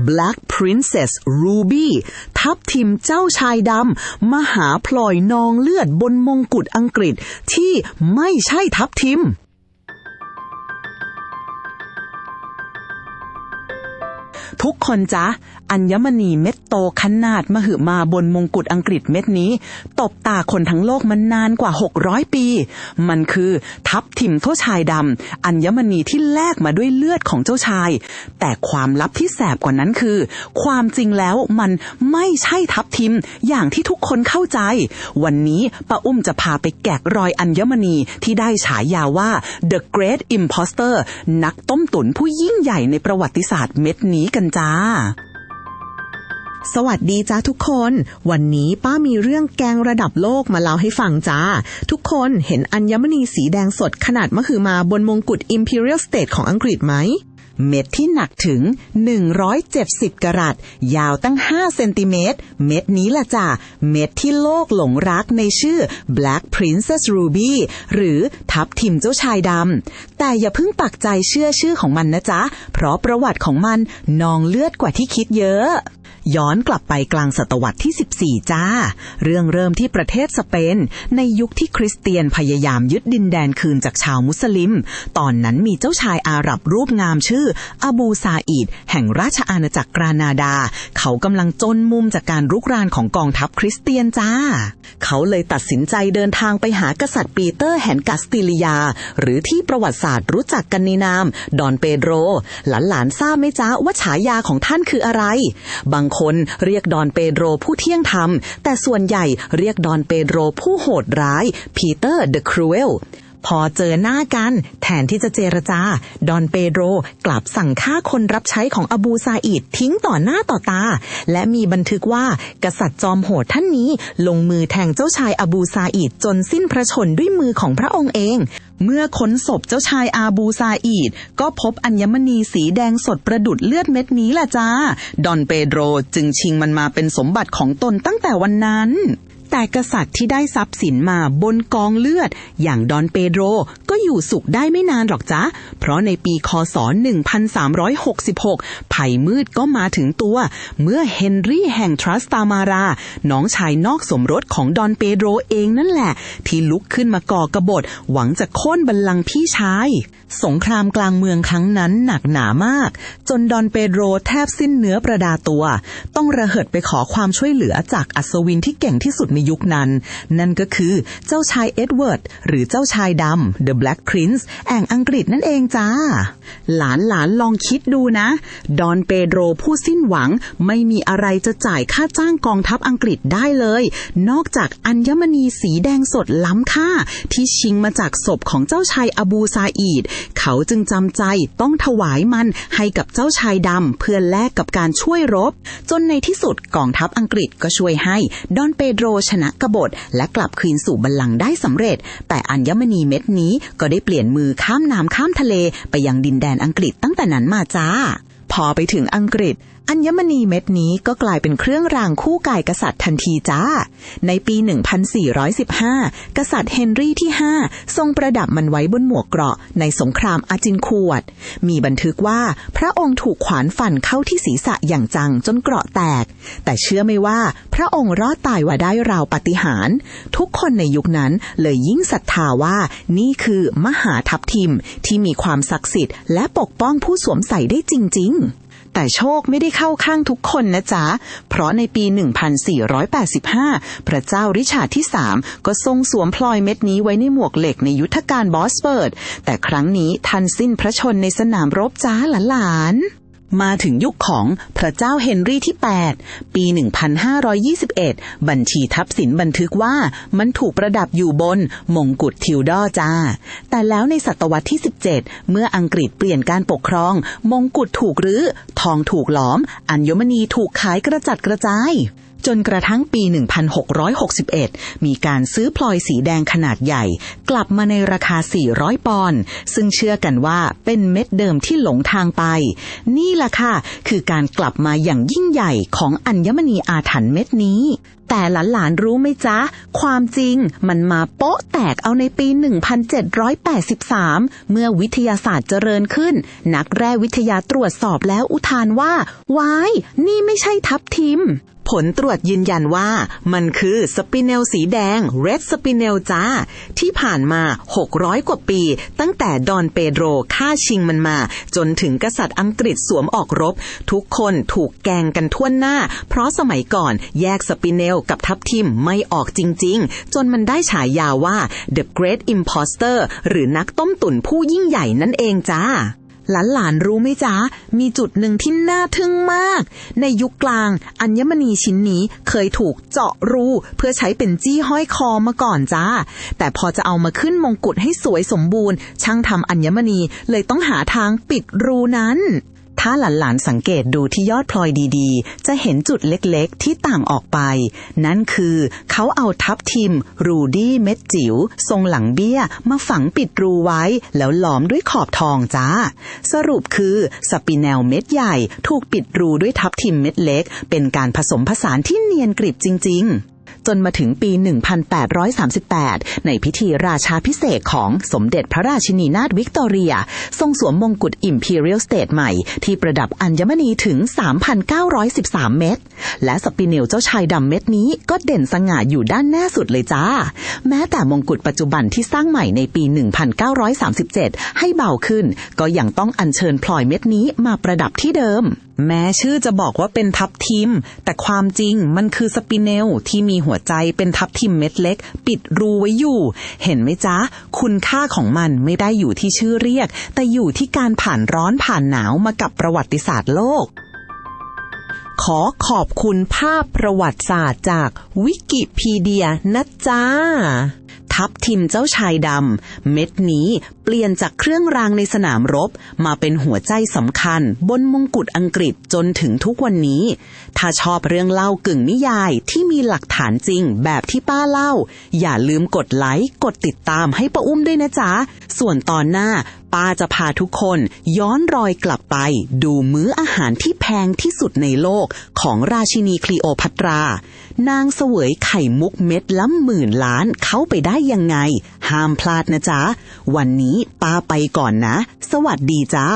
Black Princess Ruby ทับทิมเจ้าชายดำมหาพลอยนองเลือดบนมงกุฎอังกฤษที่ไม่ใช่ทับทิมทุกคนจ๊ะอัญมณีเม็ดโตขนาดมหึมาบนมงกุฎอังกฤษเม็ดนี้ตบตาคนทั้งโลกมานานกว่า600ปีมันคือทับทิมเจ้าชายดำอัญมณีที่แลกมาด้วยเลือดของเจ้าชายแต่ความลับที่แสบกว่านั้นคือความจริงแล้วมันไม่ใช่ทับทิมอย่างที่ทุกคนเข้าใจวันนี้ป้าอุ้มจะพาไปแกะรอยอัญมณีที่ได้ฉายาว่า The Great Imposter นักต้มตุ๋นผู้ยิ่งใหญ่ในประวัติศาสตร์เม็ดนี้กันจ้าสวัสดีจ้าทุกคนวันนี้ป้ามีเรื่องแกงระดับโลกมาเล่าให้ฟังจ้าทุกคนเห็นอัญมณีสีแดงสดขนาดมหึมาบนมงกุฎ Imperial State ของอังกฤษไหมเม็ดที่หนักถึง170กะรัตยาวตั้ง5เซนติเมตรเม็ดนี้ล่ะจ้ะเม็ดที่โลกหลงรักในชื่อ Black Princess Ruby หรือทับทิมเจ้าชายดำแต่อย่าเพิ่งปักใจเชื่อชื่อของมันนะจ๊ะเพราะประวัติของมันนองเลือดกว่าที่คิดเยอะย้อนกลับไปกลางศตวรรษที่14จ้าเรื่องเริ่มที่ประเทศสเปนในยุคที่คริสเตียนพยายามยึดดินแดนคืนจากชาวมุสลิมตอนนั้นมีเจ้าชายอาหรับรูปงามชื่ออบูซาอิดแห่งราชอาณาจักรกรานาดาเขากำลังจนมุมจากการรุกรานของกองทัพคริสเตียนจ้าเขาเลยตัดสินใจเดินทางไปหากษัตริย์ปีเตอร์แห่งกัสติลียาหรือที่ประวัติศาสตร์รู้จักกันในนามดอนเปโดรหลานๆทราบไหมจ๊ะว่าฉายาของท่านคืออะไรบางคนเรียกดอนเปโดรผู้เที่ยงธรรมแต่ส่วนใหญ่เรียกดอนเปโดรผู้โหดร้ายปีเตอร์เดอะครูเอลพอเจอหน้ากันแทนที่จะเจรจาดอนเปโดรกลับสั่งฆ่าคนรับใช้ของอบูซาอิดทิ้งต่อหน้าต่อตาและมีบันทึกว่ากษัตริย์จอมโหดท่านนี้ลงมือแทงเจ้าชายอบูซาอิดจนสิ้นพระชนม์ด้วยมือของพระองค์เองเมื่อค้นศพเจ้าชายอาบูซาอิดก็พบอัญมณีสีแดงสดประดุจเลือดเม็ดนี้ล่ะจ้าดอนเปโดรจึงชิงมันมาเป็นสมบัติของตนตั้งแต่วันนั้นแต่กษัตริย์ที่ได้ทรัพย์สินมาบนกองเลือดอย่างดอนเปโดรก็อยู่สุขได้ไม่นานหรอกจ๊ะเพราะในปีคศ1366ภัยมืดก็มาถึงตัวเมื่อเฮนรี่แห่งทรัสตามาราน้องชายนอกสมรสของดอนเปโดรเองนั่นแหละที่ลุกขึ้นมาก่อกบฏหวังจะโค่นบัลลังก์พี่ชายสงครามกลางเมืองครั้งนั้นหนักหนามากจนดอนเปโดรแทบสิ้นเนื้อประดาตัวต้องระเหิดไปขอความช่วยเหลือจากอัศวินที่เก่งที่สุดในยุคนั้นนั่นก็คือเจ้าชายเอ็ดเวิร์ดหรือเจ้าชายดำ The Black Prince แห่งอังกฤษนั่นเองจ้าหลานลองคิดดูนะดอนเปโดรผู้สิ้นหวังไม่มีอะไรจะจ่ายค่าจ้างกองทัพอังกฤษได้เลยนอกจากอัญมณีสีแดงสดล้ำค่าที่ชิงมาจากศพของเจ้าชายอบูซาอิดเขาจึงจำใจต้องถวายมันให้กับเจ้าชายดำเพื่อแลกกับการช่วยรบจนในที่สุดกองทัพอังกฤษก็ช่วยให้ดอนเปโดรชนะกบฏและกลับคืนสู่บัลลังก์ได้สำเร็จแต่อัญมณีเม็ดนี้ก็ได้เปลี่ยนมือข้ามน้ำข้ามทะเลไปยังดินแดนอังกฤษตั้งแต่นั้นมาจ้าพอไปถึงอังกฤษอัญมณีเม็ดนี้ก็กลายเป็นเครื่องรางคู่กายกษัตริย์ทันทีจ้าในปี1415กษัตริย์เฮนรี่ที่5ทรงประดับมันไว้บนหมวกเกราะในสงครามอาจินคูวัตมีบันทึกว่าพระองค์ถูกขวานฟันเข้าที่ศีรษะอย่างจังจนเกราะแตกแต่เชื่อไหมว่าพระองค์รอดตายว่าได้ราวปาฏิหาริย์ทุกคนในยุคนั้นเลยยิ่งศรัทธาว่านี่คือมหาทับทิมที่มีความศักดิ์สิทธิ์และปกป้องผู้สวมใส่ได้จริงๆแต่โชคไม่ได้เข้าข้างทุกคนนะจ๊ะเพราะในปี1485พระเจ้าริชาร์ดที่3ก็ทรงสวมพลอยเม็ดนี้ไว้ในหมวกเหล็กในยุทธการบอสเบิร์ดแต่ครั้งนี้ท่านสิ้นพระชนม์ในสนามรบจ้าหลานมาถึงยุคของพระเจ้าเฮนรี่ที่8ปี1521บัญชีทรัพย์สินบันทึกว่ามันถูกประดับอยู่บนมงกุฎทิวดอร์จ้าแต่แล้วในศตวรรษที่17เมื่ออังกฤษเปลี่ยนการปกครองมงกุฎถูกรื้อทองถูกหลอมอัญมณีถูกขายกระจัดกระจายจนกระทั่งปี1661มีการซื้อพลอยสีแดงขนาดใหญ่กลับมาในราคา400ปอนด์ซึ่งเชื่อกันว่าเป็นเม็ดเดิมที่หลงทางไปนี่ล่ะค่ะคือการกลับมาอย่างยิ่งใหญ่ของอัญมณีอาถรรพ์เม็ดนี้ แต่หลานๆรู้ไหมจ๊ะความจริงมันมาโป๊ะแตกเอาในปี 1783 เมื่อวิทยาศาสตร์เจริญขึ้นนักแร่วิทยาตรวจสอบแล้วอุทานว่าว้ายนี่ไม่ใช่ทับทิมผลตรวจยืนยันว่ามันคือสปิเนลสีแดง Red Spinel จ้าที่ผ่านมา600กว่าปีตั้งแต่ดอนเปโดรฆ่าชิงมันมาจนถึงกษัตริย์อังกฤษสวมออกรบทุกคนถูกแกงกันทั่วหน้าเพราะสมัยก่อนแยกสปิเนลกับทับทิมไม่ออกจริงๆจนมันได้ฉายาว่า The Great Imposter หรือนักต้มตุ๋นผู้ยิ่งใหญ่นั่นเองจ้าหลานๆรู้ไหมจ๊ะมีจุดหนึ่งที่น่าทึ่งมากในยุคกลางอัญมณีชิ้นนี้เคยถูกเจาะรูเพื่อใช้เป็นจี้ห้อยคอมาก่อนจ้าแต่พอจะเอามาขึ้นมงกุฎให้สวยสมบูรณ์ช่างทำอัญมณีเลยต้องหาทางปิดรูนั้นถ้าหลานๆสังเกตดูที่ยอดพลอยดีๆจะเห็นจุดเล็กๆที่ต่างออกไปนั่นคือเขาเอาทับทิมรูดี้เม็ดจิ๋วทรงหลังเบี้ยมาฝังปิดรูไว้แล้วล้อมด้วยขอบทองจ้าสรุปคือสปิเนลเม็ดใหญ่ถูกปิดรูด้วยทับทิมเม็ดเล็กเป็นการผสมผสานที่เนียนกริบจริงๆจนมาถึงปี 1838 ในพิธีราชาภิเษกของสมเด็จพระราชินีนาถวิกตอเรียทรงสวมมงกุฎ Imperial State ใหม่ที่ประดับอัญมณีถึง 3,913 เม็ดและสปิเนลเจ้าชายดำเม็ดนี้ก็เด่นสง่าอยู่ด้านหน้าสุดเลยจ้าแม้แต่มงกุฎปัจจุบันที่สร้างใหม่ในปี 1937 ให้เบาขึ้นก็ยังต้องอัญเชิญพลอยเม็ดนี้มาประดับที่เดิมแม้ชื่อจะบอกว่าเป็นทับทิมแต่ความจริงมันคือสปิเนลที่มีหัวใจเป็นทับทิมเม็ดเล็กปิดรูไว้อยู่เห็นไหมจ๊ะคุณค่าของมันไม่ได้อยู่ที่ชื่อเรียกแต่อยู่ที่การผ่านร้อนผ่านหนาวมากับประวัติศาสตร์โลกขอขอบคุณภาพประวัติศาสตร์จากวิกิพีเดียนะจ๊ะทับทิมเจ้าชายดำเม็ดนี้เปลี่ยนจากเครื่องรางในสนามรบมาเป็นหัวใจสำคัญบนมงกุฎอังกฤษจนถึงทุกวันนี้ถ้าชอบเรื่องเล่ากึ่งนิยายที่มีหลักฐานจริงแบบที่ป้าเล่าอย่าลืมกดไลค์กดติดตามให้ป้าอุ้มด้วยนะจ๊ะส่วนตอนหน้าป้าจะพาทุกคนย้อนรอยกลับไปดูมื้ออาหารที่แพงที่สุดในโลกของราชินีคลีโอพัตรานางเสวยไข่มุกเม็ดละ10,000 ล้านเข้าไปได้ยังไงห้ามพลาดนะจ๊ะวันนี้ป้าไปก่อนนะสวัสดีจ้า